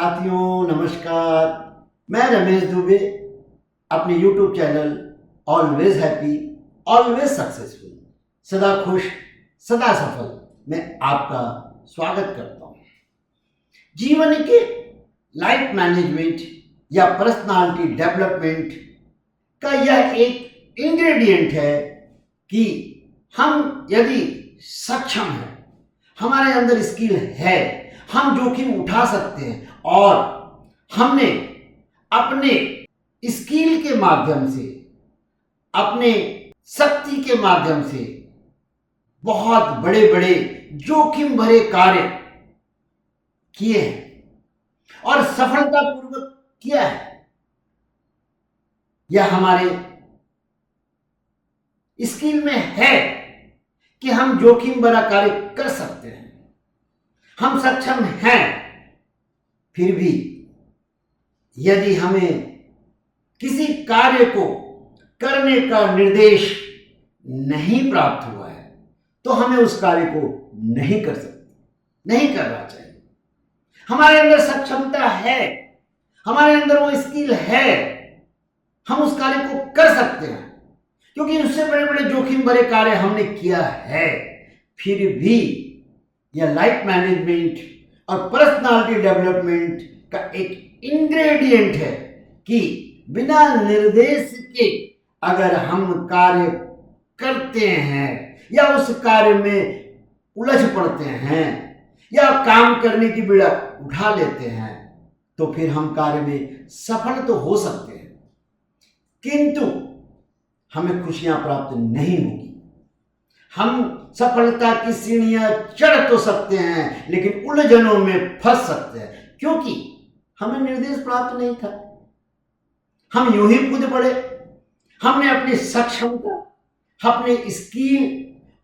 साथियों नमस्कार। मैं रमेश दुबे अपने YouTube channel always happy always successful सदा खुश सदा सफल में आपका स्वागत करता हूं। जीवन के लाइफ मैनेजमेंट या पर्सनालिटी डेवलपमेंट का यह एक इंग्रेडिएंट है कि हम यदि सक्षम हैं, हमारे अंदर स्किल है, हम जोखिम उठा सकते हैं और हमने अपने स्किल के माध्यम से, अपने शक्ति के माध्यम से बहुत बड़े बड़े जोखिम भरे कार्य किए हैं और सफलतापूर्वक किया है। यह हमारे स्किल में है कि हम जोखिम भरा कार्य कर सकते हैं, हम सक्षम हैं। फिर भी यदि हमें किसी कार्य को करने का निर्देश नहीं प्राप्त हुआ है तो हमें उस कार्य को नहीं कर सकते, नहीं करना चाहिए। हमारे अंदर सक्षमता है, हमारे अंदर वो स्किल है, हम उस कार्य को कर सकते हैं क्योंकि उससे बड़े बड़े जोखिम भरे कार्य हमने किया है। फिर भी यह लाइफ मैनेजमेंट और पर्सनालिटी डेवलपमेंट का एक इंग्रेडिएंट है कि बिना निर्देश के अगर हम कार्य करते हैं या उस कार्य में उलझ पड़ते हैं या काम करने की बीड़ा उठा लेते हैं तो फिर हम कार्य में सफल तो हो सकते हैं किंतु हमें खुशियां प्राप्त नहीं होगी। हम सफलता की सीढ़ियां चढ़ तो सकते हैं लेकिन उलझनों में फंस सकते हैं क्योंकि हमें निर्देश प्राप्त नहीं था। हम यूं ही कूद पड़े, हमने अपनी सक्षमता, अपने स्किल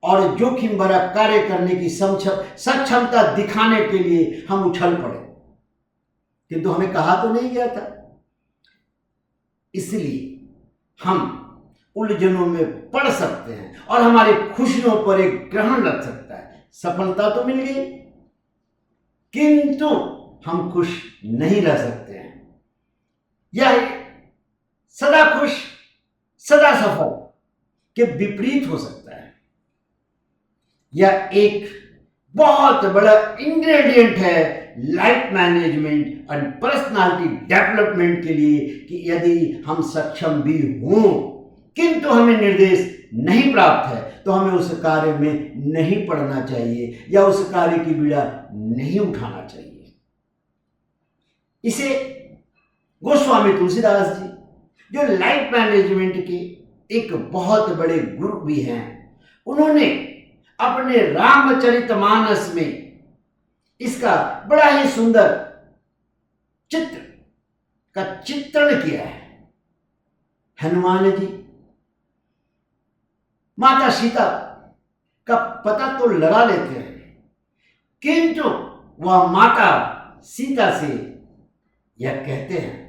और जोखिम भरा कार्य करने की सक्षमता दिखाने के लिए हम उछल पड़े किंतु हमें कहा तो नहीं गया था। इसलिए हम उलझनों में पड़ सकते हैं और हमारी खुशियों पर एक ग्रहण लग सकता है। सफलता तो मिल गई किंतु हम खुश नहीं रह सकते हैं। यह सदा खुश सदा सफल के विपरीत हो सकता है। यह एक बहुत बड़ा इंग्रेडिएंट है लाइफ मैनेजमेंट और पर्सनालिटी डेवलपमेंट के लिए कि यदि हम सक्षम भी हों किंतु हमें निर्देश नहीं प्राप्त है तो हमें उस कार्य में नहीं पड़ना चाहिए या उस कार्य की बीड़ा नहीं उठाना चाहिए। इसे गोस्वामी तुलसीदास जी जो लाइफ मैनेजमेंट के एक बहुत बड़े गुरु भी हैं, उन्होंने अपने रामचरितमानस में इसका बड़ा ही सुंदर चित्र का चित्रण किया है। हनुमान जी माता सीता का पता तो लगा लेते हैं किंतु वह माता सीता से यह कहते हैं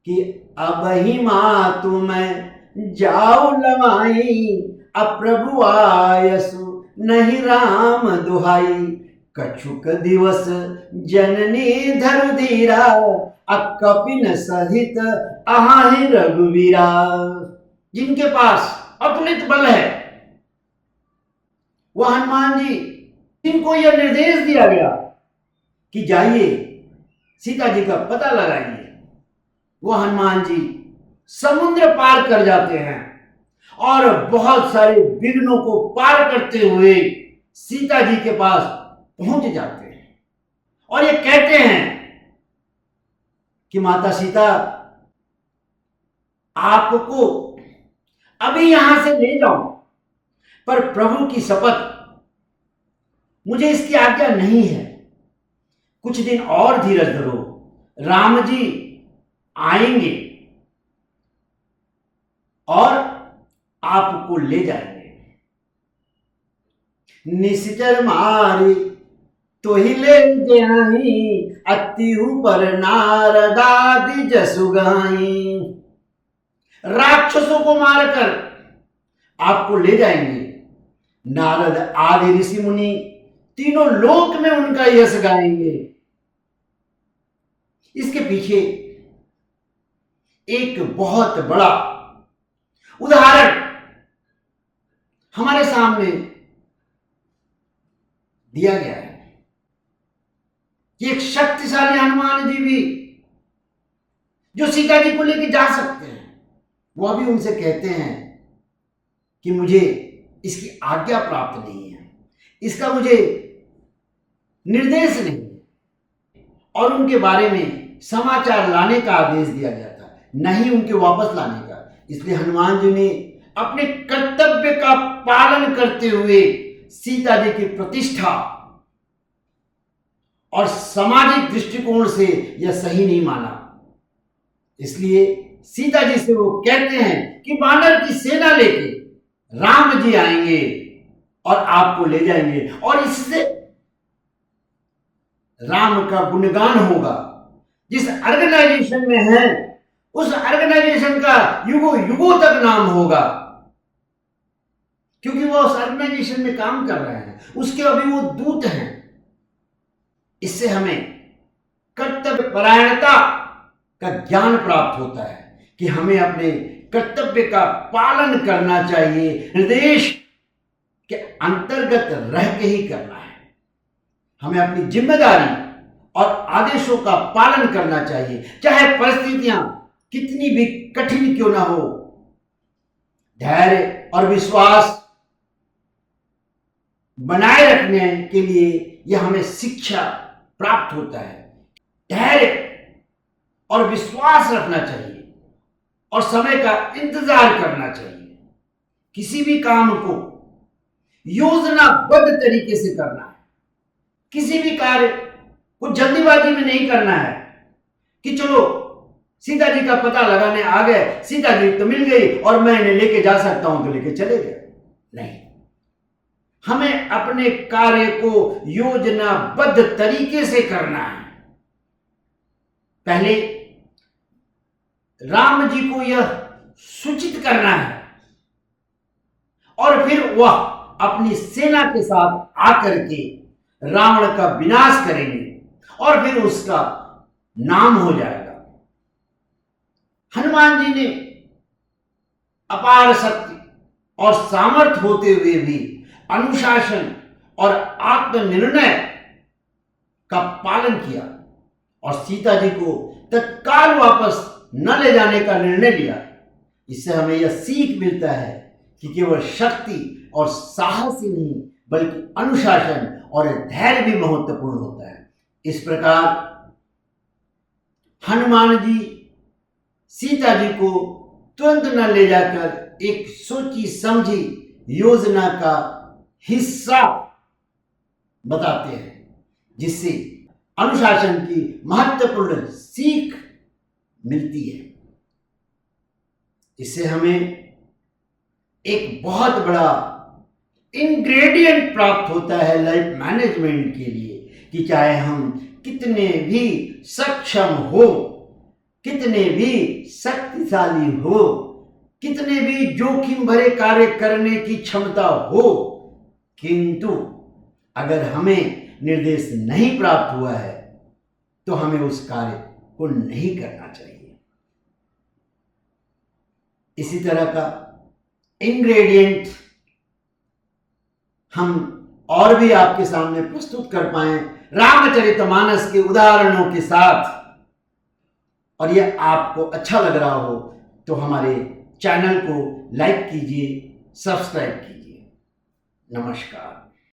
कि अब ही मां तुम्हें जाओ लवाई, अब प्रभु आयसु नहीं राम दुहाई, कछुक दिवस जननी धरु धीरा, अब कपिन सहित आहि रघुवीरा। जिनके पास अतुलित बल है वह हनुमान जी, जिनको यह निर्देश दिया गया कि जाइए सीता जी का पता लगाइए, वह हनुमान जी समुद्र पार कर जाते हैं और बहुत सारे विघ्नों को पार करते हुए सीता जी के पास पहुंच जाते हैं और ये कहते हैं कि माता सीता आपको अभी यहां से ले जाओ पर प्रभु की शपथ मुझे इसकी आज्ञा नहीं है, कुछ दिन और धीरज धरो, राम जी आएंगे और आपको ले जाएंगे। निश्चर मारी तो ही ले जाई, अतिहु पर नारदादि जसु गाई। राक्षसों को मारकर आपको ले जाएंगे। नारद आदि ऋषि मुनि तीनों लोक में उनका यश गाएंगे इसके पीछे एक बहुत बड़ा उदाहरण हमारे सामने दिया गया है कि एक शक्तिशाली हनुमान जी भी जो सीता जी को लेकर जा सकते हैं, वो अभी उनसे कहते हैं कि मुझे इसकी आज्ञा प्राप्त नहीं है, इसका मुझे निर्देश नहीं है, और उनके बारे में समाचार लाने का आदेश दिया गया था, नहीं उनके वापस लाने का। इसलिए हनुमान जी ने अपने कर्तव्य का पालन करते हुए सीता जी की प्रतिष्ठा और सामाजिक दृष्टिकोण से यह सही नहीं माना। इसलिए सीता जी से वो कहते हैं कि वानर की सेना लेके राम जी आएंगे और आपको ले जाएंगे, और इससे राम का गुणगान होगा। जिस ऑर्गेनाइजेशन में है उस ऑर्गेनाइजेशन का युगों युगों तक नाम होगा, क्योंकि वो उस ऑर्गेनाइजेशन में काम कर रहे हैं, उसके अभी वो दूत हैं। इससे हमें कर्तव्य परायणता का ज्ञान प्राप्त होता है कि हमें अपने कर्तव्य का पालन करना चाहिए, निर्देश के अंतर्गत रह के ही करना है। हमें अपनी जिम्मेदारी और आदेशों का पालन करना चाहिए, चाहे परिस्थितियां कितनी भी कठिन क्यों ना हो। धैर्य और विश्वास बनाए रखने के लिए यह हमें शिक्षा प्राप्त होता है। धैर्य और विश्वास रखना चाहिए और समय का इंतजार करना चाहिए। किसी भी काम को योजनाबद्ध तरीके से करना है। किसी भी कार्य को जल्दीबाजी में नहीं करना है कि चलो सीता जी का पता लगाने आ गए, सीता जी तो मिल गई और मैं इन्हें लेके जा सकता हूं तो लेके चले गए। नहीं, हमें अपने कार्य को योजनाबद्ध तरीके से करना है। पहले राम जी को यह सूचित करना है और फिर वह अपनी सेना के साथ आकर के रावण का विनाश करेंगे और फिर उसका नाम हो जाएगा। हनुमान जी ने अपार शक्ति और सामर्थ्य होते हुए भी अनुशासन और आत्मनिर्णय का पालन किया और सीता जी को तत्काल वापस न ले जाने का निर्णय लिया। इससे हमें यह सीख मिलता है कि केवल शक्ति और साहस ही नहीं बल्कि अनुशासन और धैर्य भी महत्वपूर्ण होता है। इस प्रकार हनुमान जी सीता जी को तुरंत न ले जाकर एक सोची समझी योजना का हिस्सा बताते हैं, जिससे अनुशासन की महत्वपूर्ण सीख मिलती है। इससे हमें एक बहुत बड़ा इंग्रेडिएंट प्राप्त होता है लाइफ मैनेजमेंट के लिए कि चाहे हम कितने भी सक्षम हो, कितने भी शक्तिशाली हो, कितने भी जोखिम भरे कार्य करने की क्षमता हो, किंतु अगर हमें निर्देश नहीं प्राप्त हुआ है तो हमें उस कार्य को नहीं करना चाहिए। इसी तरह का इंग्रेडिएंट हम और भी आपके सामने प्रस्तुत कर पाए रामचरितमानस के उदाहरणों के साथ, और यह आपको अच्छा लग रहा हो तो हमारे चैनल को लाइक कीजिए, सब्सक्राइब कीजिए। नमस्कार।